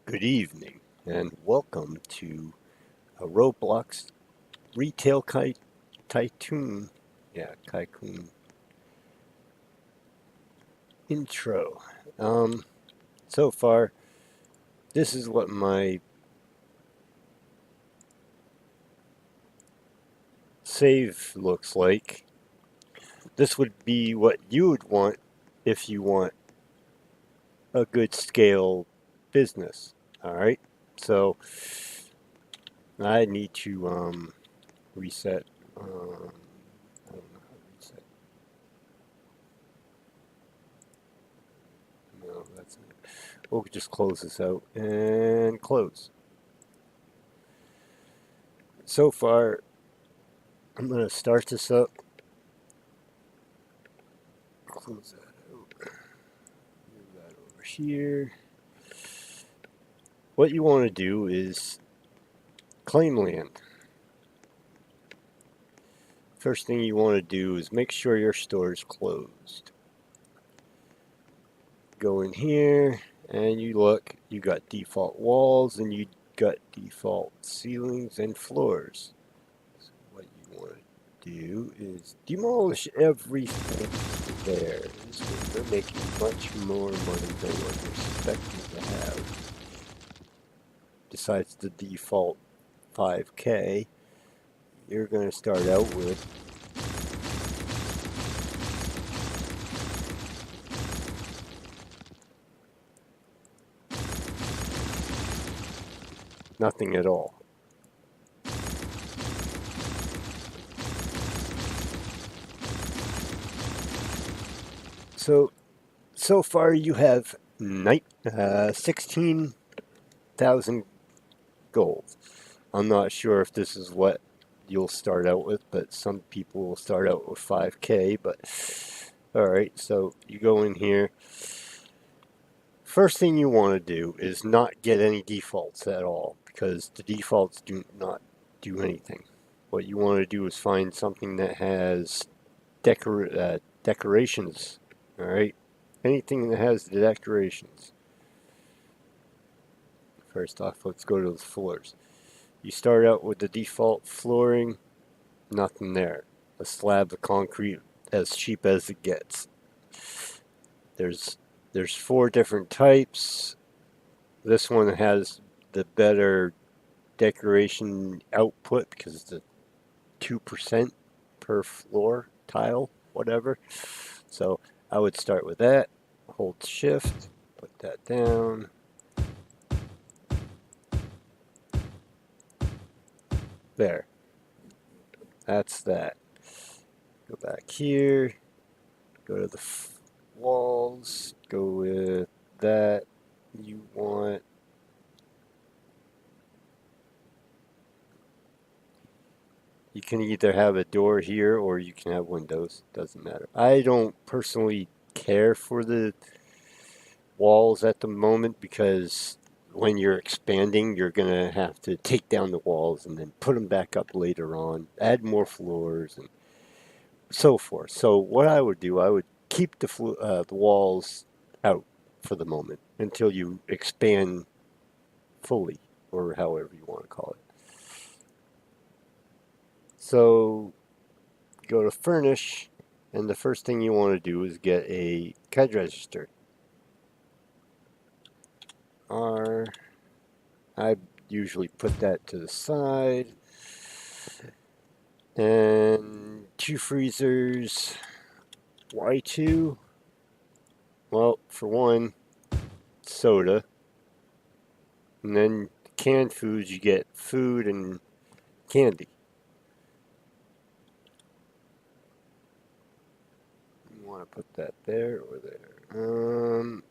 Good evening, and welcome to a Roblox Retail Tycoon, Tycoon intro. Um, so far, this is what my save looks like. This would be what you would want if you want a good scale business. All right, so I need to reset. I don't know how to reset. No, that's not. We'll just close this out and close. So far, I'm going to start this up. Close that out. Move that over here. What you want to do is claim land. First thing you want to do is make sure your store is closed. Go in here and you look. You got default walls and you got default ceilings and floors. So what you want to do is demolish everything there. You're making much more money than what you're expecting to have. Besides the default 5K, you're going to start out with nothing at all. So far you have 16,000 gold. I'm not sure if this is what you'll start out with, but some people will start out with 5K. But all right, so you go in here. First thing you want to do is not get any defaults at all, because the defaults do not do anything. What you want to do is find something that has decorations. All right, anything that has the decorations. First off, let's go to the floors. You start out with the default flooring, nothing there. A slab of concrete as cheap as it gets. There's there's four different types. This one has the better decoration output because it's a 2% per floor tile, whatever. So I would start with that. Hold shift, put that down. There. That's that. Go back here. Go to the walls. Go with that. You want. You can either have a door here or you can have windows. Doesn't matter. I don't personally care for the walls at the moment because when you're expanding, you're going to have to take down the walls and then put them back up later on, add more floors and so forth. So what I would do, I would keep the walls out for the moment until you expand fully, or however you want to call it. So go to furnish, and the first thing you want to do is get a CAD register. R. I usually put that to the side. And two freezers. Y2. Well, for one, soda. And then canned foods, you get food and candy. You want to put that there or there.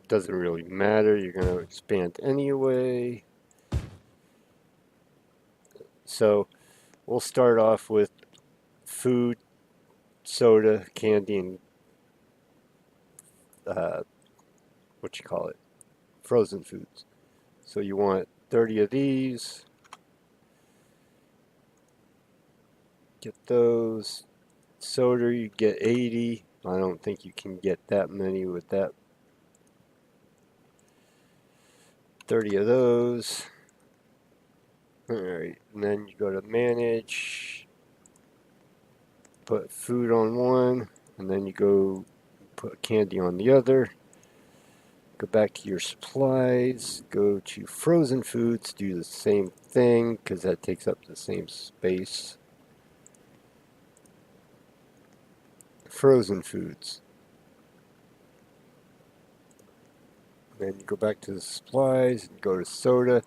Doesn't really matter. You're going to expand anyway. So we'll start off with food, soda, candy, and uh, what you call it, frozen foods. So you want 30 of these. Get those. Soda, you get 80. I don't think you can get that many with that. 30 of those. Alright, and then you go to manage, put food on one, and then you go put candy on the other. Go back to your supplies, go to frozen foods, do the same thing because that takes up the same space. Frozen foods. Then you go back to the supplies, and go to soda,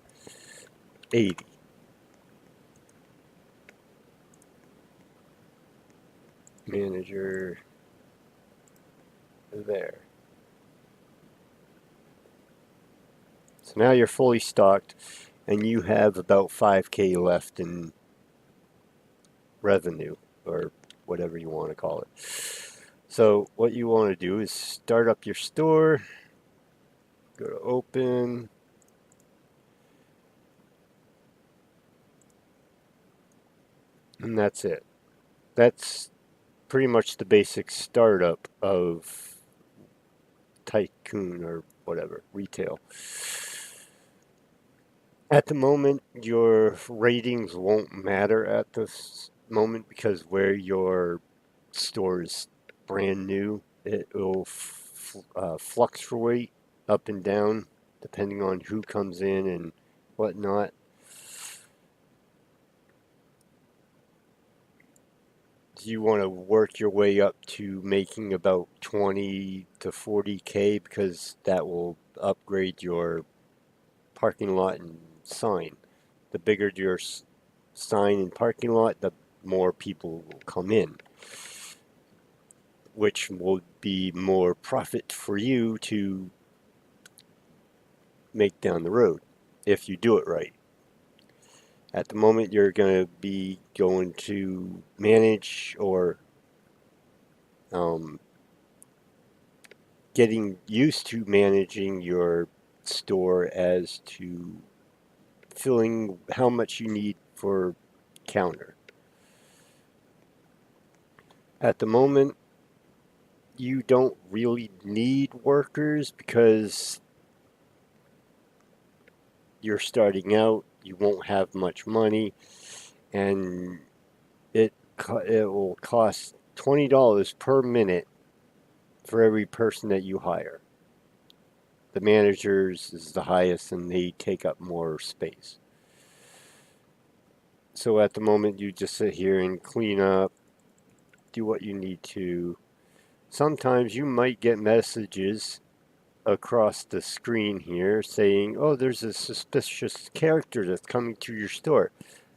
80. Manager, there. So now you're fully stocked and you have about 5K left in revenue or whatever you want to call it. So what you want to do is start up your store, go to open, and that's it. That's pretty much the basic startup of tycoon or whatever, retail. At the moment, your ratings won't matter at this moment because where your store is brand new, it will fluctuate up and down depending on who comes in and whatnot. You want to work your way up to making about 20 to 40K because that will upgrade your parking lot and sign. The bigger your sign and parking lot, the more people will come in, which will be more profit for you to make down the road if you do it right. At the moment, you're going to be going to manage or um, getting used to managing your store as to filling how much you need for counter. At the moment, you don't really need workers because you're starting out, you won't have much money, and it will cost $20 per minute for every person that you hire. The managers is the highest and they take up more space. So at the moment, you just sit here and clean up, do what you need to. Sometimes you might get messages across the screen here saying, oh, there's a suspicious character that's coming to your store.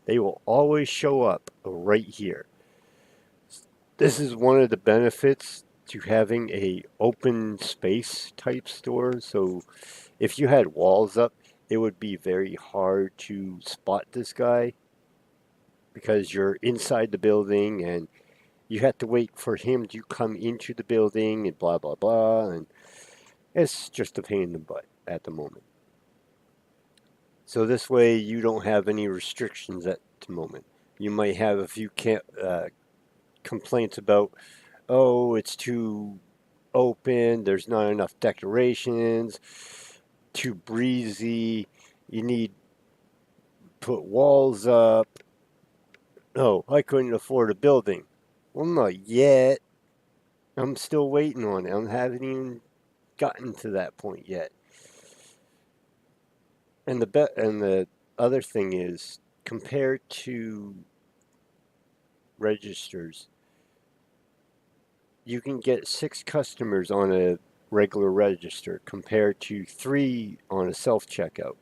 They will always show up right here. This is one of the benefits to having a open space type store. So if you had walls up, it would be very hard to spot this guy because you're inside the building and you have to wait for him to come into the building and blah blah blah, and it's just a pain in the butt at the moment. So this way you don't have any restrictions at the moment. You might have a few complaints about, oh, it's too open, there's not enough decorations, too breezy, you need put walls up. Oh, I couldn't afford a building. Well, not yet. I'm still waiting on it. I haven't even gotten to that point yet. And the other thing is, compared to registers, you can get 6 customers on a regular register compared to 3 on a self checkout.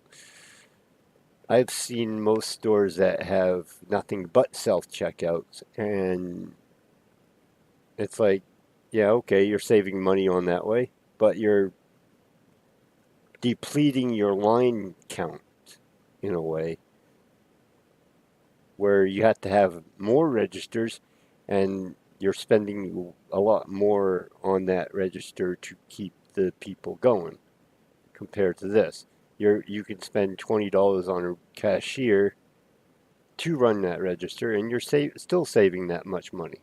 I've seen most stores that have nothing but self checkouts, and it's like, yeah, okay, you're saving money on that way, but you're depleting your line count in a way where you have to have more registers and you're spending a lot more on that register to keep the people going compared to this. You can spend $20 on a cashier to run that register and you're still saving that much money.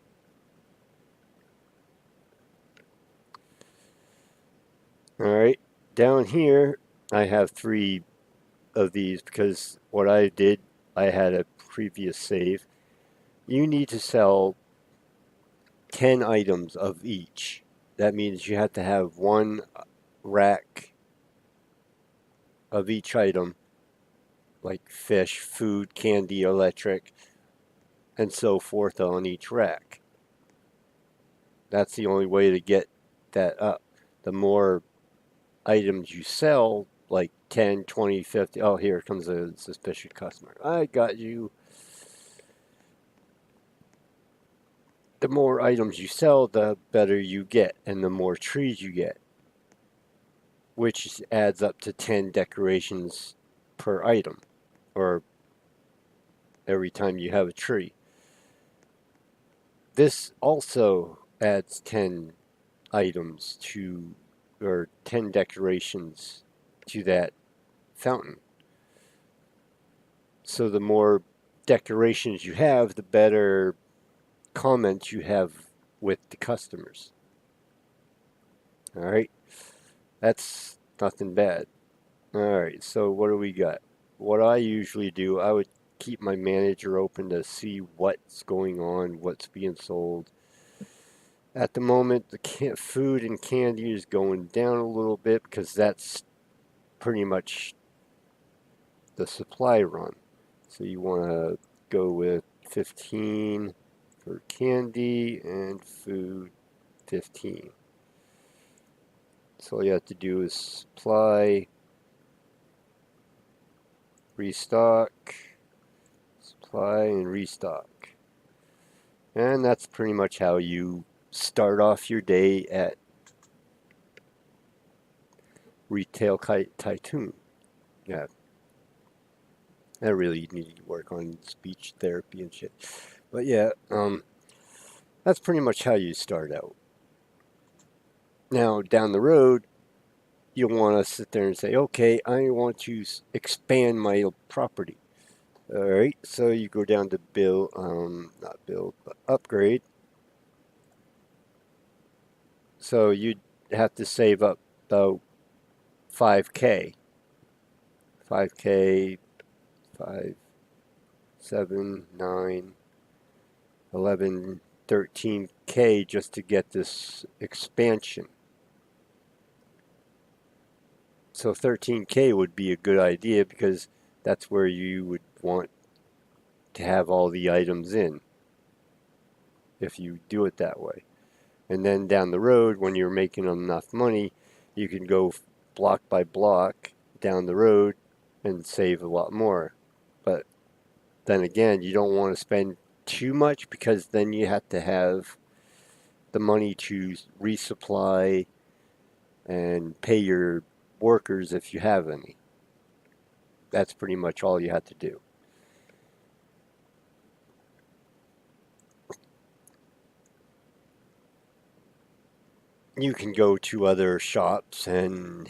All right, down here I have 3 of these because what I did, I had a previous save. You need to sell 10 items of each. That means you have to have one rack of each item, like fish, food, candy, electric, and so forth on each rack. That's the only way to get that up. The more items you sell, like 10, 20, 50. Oh, here comes a suspicious customer. I got you. The more items you sell, the better you get, and the more trees you get, which adds up to 10 decorations per item, or every time you have a tree. This also adds 10 items to, or 10 decorations to that fountain. So the more decorations you have, the better comments you have with the customers. All right, that's nothing bad. All right, so what do we got? What I usually do, I would keep my manager open to see what's going on, what's being sold. At the moment, the food and candy is going down a little bit because that's pretty much the supply run. So you want to go with 15 for candy and food 15. So all you have to do is supply, restock, supply, and restock. And that's pretty much how you start off your day at Retail Tycoon. Yeah, I really need to work on speech therapy and shit. But yeah, that's pretty much how you start out. Now, down the road, you'll want to sit there and say, okay, I want to expand my property. All right, so you go down to build, not build, but upgrade. So you'd have to save up about 5K. 5K, 5, 7, 9, 11, 13K just to get this expansion. So 13K would be a good idea because that's where you would want to have all the items in if you do it that way. And then down the road, when you're making enough money, you can go block by block down the road and save a lot more. But then again, you don't want to spend too much because then you have to have the money to resupply and pay your workers if you have any. That's pretty much all you have to do. You can go to other shops and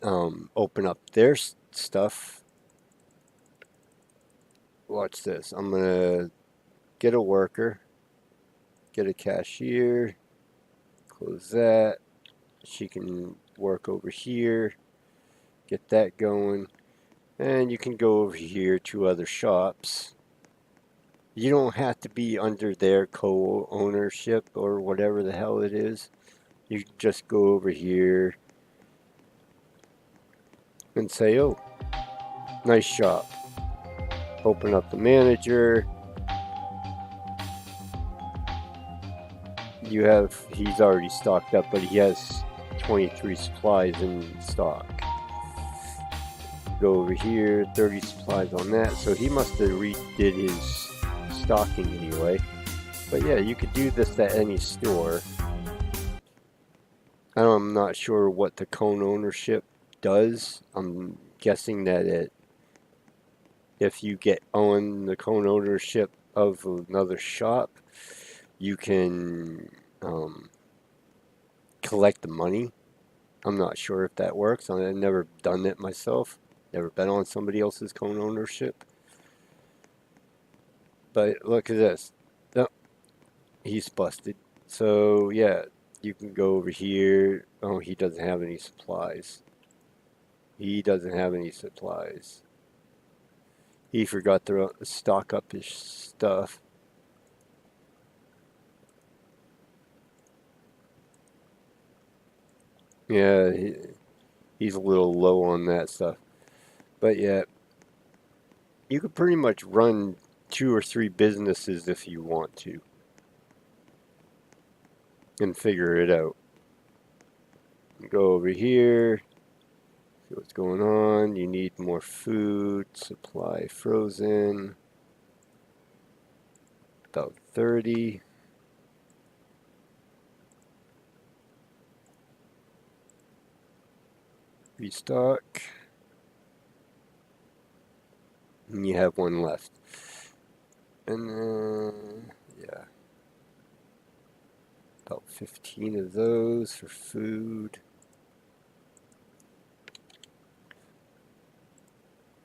open up their stuff. Watch this. I'm going to get a worker, get a cashier, close that. She can work over here, get that going. And you can go over here to other shops. You don't have to be under their co-ownership or whatever the hell it is. You just go over here and say, oh, nice shop. Open up the manager. He's already stocked up, but he has 23 supplies in stock. Go over here, 30 supplies on that. So he must have redid his stocking anyway. But yeah, you could do this at any store. I'm not sure what the cone ownership does. I'm guessing that if you get on the cone ownership of another shop, you can collect the money. I'm not sure if that works. I've never done it myself. Never been on somebody else's cone ownership. But look at this. Oh, he's busted. So yeah, you can go over here. Oh, he doesn't have any supplies. He doesn't have any supplies. He forgot to stock up his stuff. Yeah, he's a little low on that stuff. But yeah, you could pretty much run 2 or 3 businesses if you want to and figure it out. Go over here, see what's going on. You need more food, supply frozen, about 30. Restock, and you have one left. And then, yeah, about 15 of those for food.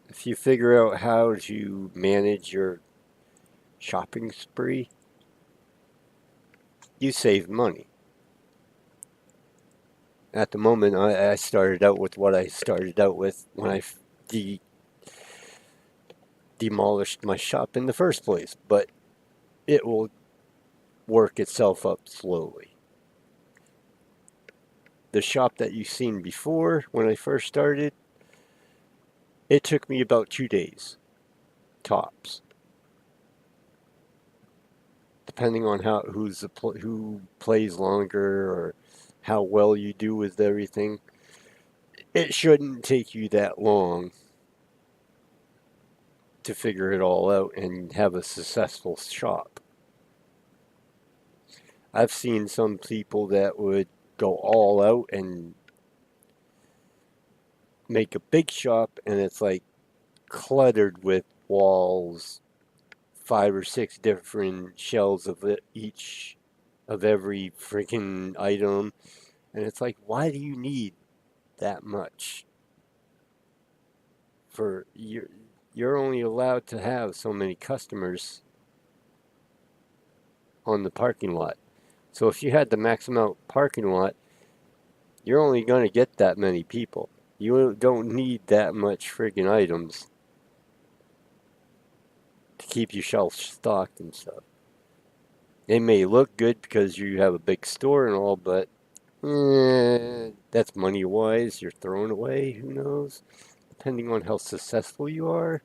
If you figure out how to manage your shopping spree, you save money. At the moment, I started out with what I started out with when I demolished my shop in the first place, but it will work itself up slowly. The shop that you've seen before, when I first started, it took me about 2 days, tops, depending on who plays longer or how well you do with everything. It shouldn't take you that long to figure it all out and have a successful shop. I've seen some people that would go all out and make a big shop, and it's like cluttered with walls, 5 or 6 different shelves of each of every freaking item, and it's like, why do you need that much? For you're only allowed to have so many customers on the parking lot. So if you had the maximum out parking lot, you're only going to get that many people. You don't need that much friggin' items to keep your shelves stocked and stuff. They may look good because you have a big store and all, but that's money wise. You're throwing away. Who knows? Depending on how successful you are.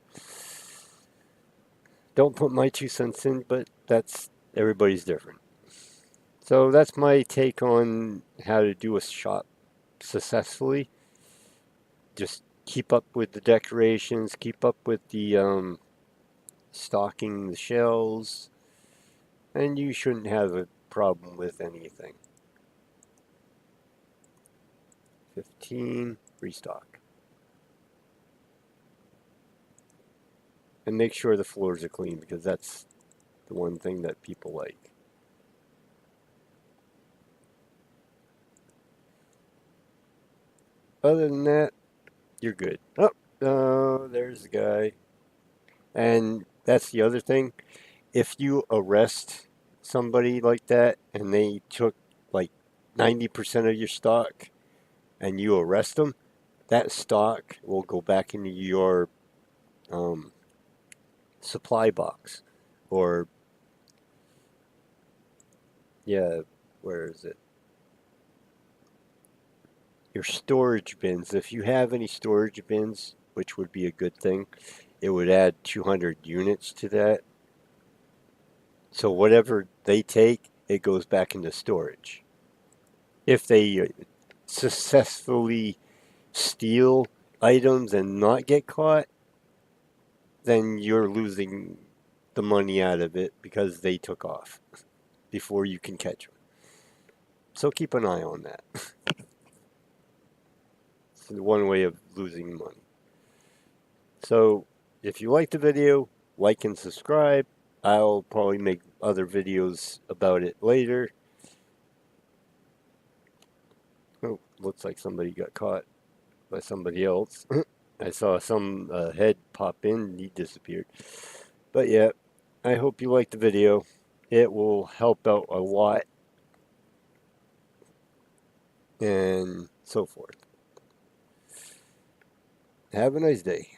Don't put my 2 cents in, but that's everybody's different. So that's my take on how to do a shop successfully. Just keep up with the decorations, keep up with the stocking the shelves, and you shouldn't have a problem with anything. 15, restock. And make sure the floors are clean because that's the one thing that people like. Other than that, you're good. Oh, there's the guy. And that's the other thing. If you arrest somebody like that and they took like 90% of your stock and you arrest them, that stock will go back into your um, supply box. Or, yeah, where is it? Your storage bins. If you have any storage bins, which would be a good thing, it would add 200 units to that. So whatever they take, it goes back into storage. If they successfully steal items and not get caught, then you're losing the money out of it because they took off before you can catch them. So keep an eye on that. It's one way of losing money. So if you like the video, like and subscribe. I'll probably make other videos about it later. Oh, looks like somebody got caught by somebody else. I saw some head pop in and he disappeared. But yeah, I hope you liked the video. It will help out a lot and so forth. Have a nice day.